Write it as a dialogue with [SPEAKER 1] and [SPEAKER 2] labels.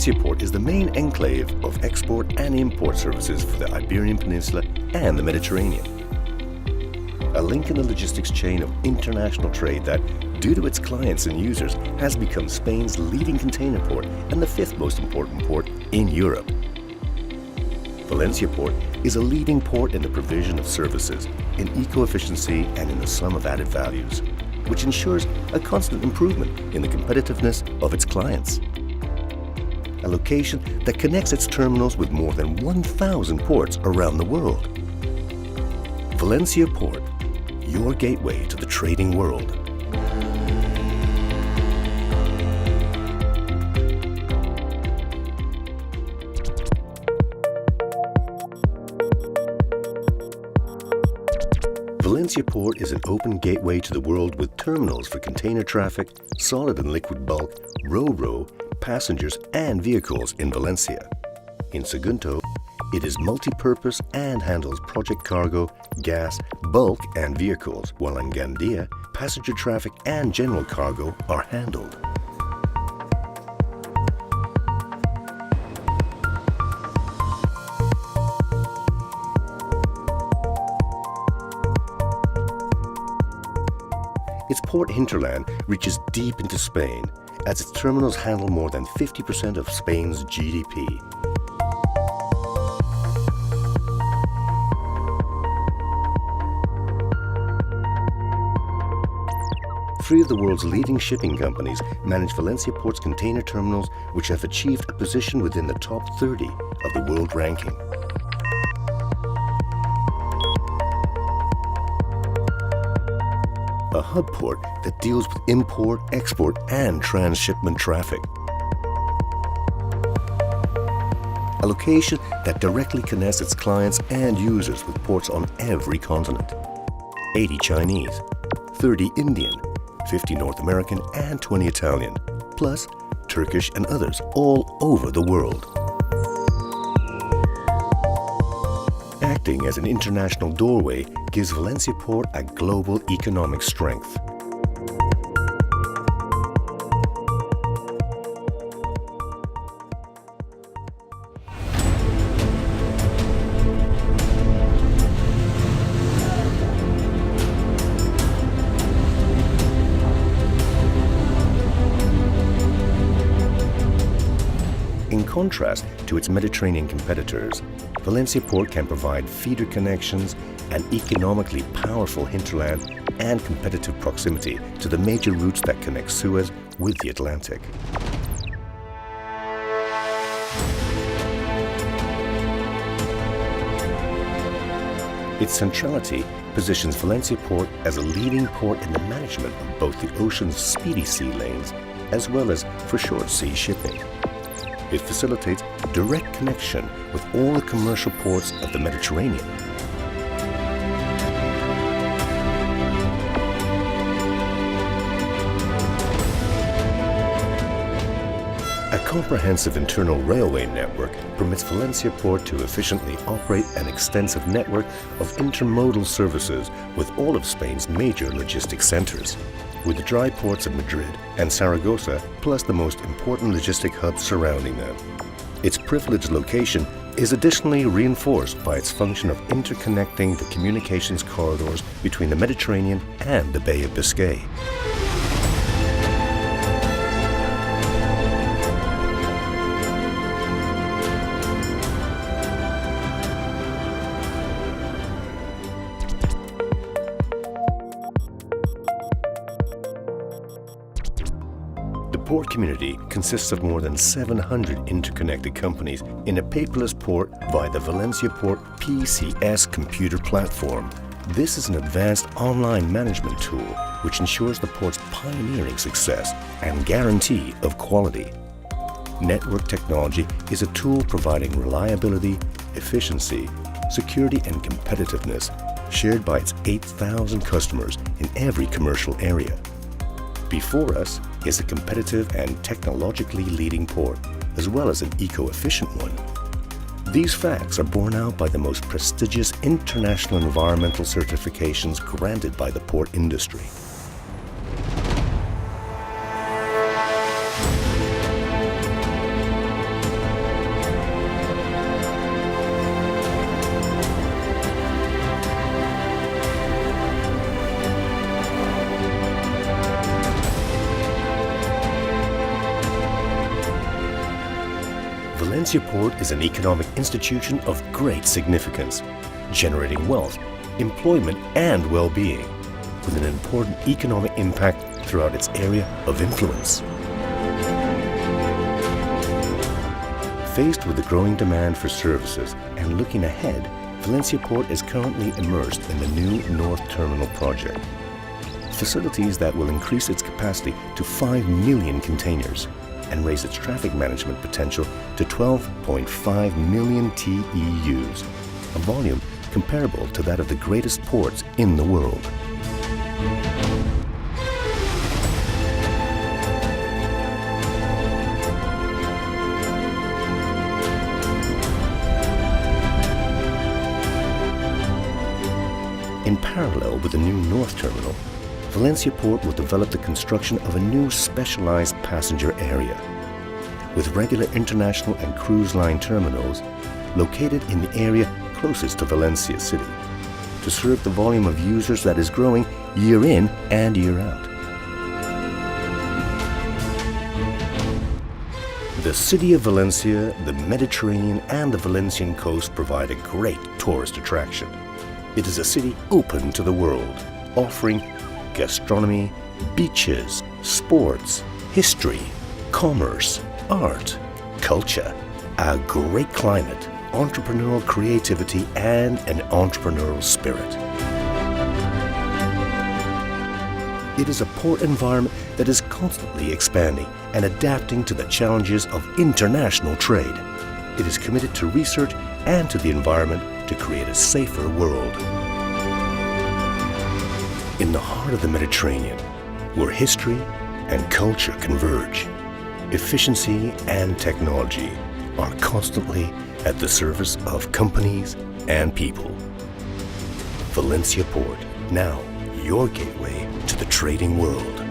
[SPEAKER 1] Valenciaport is the main enclave of export and import services for the Iberian Peninsula and the Mediterranean. A link in the logistics chain of international trade that, due to its clients and users, has become Spain's leading container port and the fifth most important port in Europe. Valenciaport is a leading port in the provision of services, in eco-efficiency and in the sum of added values, which ensures a constant improvement in the competitiveness of its clients. A location that connects its terminals with more than 1,000 ports around the world. Valenciaport, your gateway to the trading world. Valenciaport is an open gateway to the world with terminals for container traffic, solid and liquid bulk, ro-ro, passengers and vehicles in Valencia. In Sagunto, it is multi-purpose and handles project cargo, gas, bulk and vehicles, while in Gandia, passenger traffic and general cargo are handled. Its port hinterland reaches deep into Spain, as its terminals handle more than 50% of Spain's GDP. Three of the world's leading shipping companies manage Valenciaport's container terminals, which have achieved a position within the top 30 of the world ranking. A hub port that deals with import, export, and transshipment traffic. A location that directly connects its clients and users with ports on every continent. 80 Chinese, 30 Indian, 50 North American, and 20 Italian, plus Turkish and others all over the world. Acting as an international doorway gives Valenciaport a global economic strength. In contrast to its Mediterranean competitors, Valenciaport can provide feeder connections, an economically powerful hinterland, and competitive proximity to the major routes that connect Suez with the Atlantic. Its centrality positions Valenciaport as a leading port in the management of both the ocean's speedy sea lanes as well as for short sea shipping. It facilitates direct connection with all the commercial ports of the Mediterranean. A comprehensive internal railway network permits Valenciaport to efficiently operate an extensive network of intermodal services with all of Spain's major logistics centers, with the dry ports of Madrid and Zaragoza, plus the most important logistic hubs surrounding them. Its privileged location is additionally reinforced by its function of interconnecting the communications corridors between the Mediterranean and the Bay of Biscay. The port community consists of more than 700 interconnected companies in a paperless port via the Valenciaport PCS computer platform. This is an advanced online management tool which ensures the port's pioneering success and guarantee of quality. Network technology is a tool providing reliability, efficiency, security and competitiveness shared by its 8,000 customers in every commercial area. Before us is a competitive and technologically leading port, as well as an eco-efficient one. These facts are borne out by the most prestigious international environmental certifications granted by the port industry. Valenciaport is an economic institution of great significance, generating wealth, employment and well-being, with an important economic impact throughout its area of influence. Faced with the growing demand for services and looking ahead, Valenciaport is currently immersed in the new North Terminal project. Facilities that will increase its capacity to 5 million containers and raise its traffic management potential to 12.5 million TEUs, a volume comparable to that of the greatest ports in the world. In parallel with the new North Terminal, Valenciaport will develop the construction of a new specialized passenger area, with regular international and cruise line terminals located in the area closest to Valencia City, to serve the volume of users that is growing year in and year out. The city of Valencia, the Mediterranean and the Valencian coast provide a great tourist attraction. It is a city open to the world, offering gastronomy, beaches, sports, history, commerce, art, culture, a great climate, entrepreneurial creativity, and an entrepreneurial spirit. It is a port environment that is constantly expanding and adapting to the challenges of international trade. It is committed to research and to the environment to create a safer world. In the heart of the Mediterranean, where history and culture converge, efficiency and technology are constantly at the service of companies and people. Valenciaport, now your gateway to the trading world.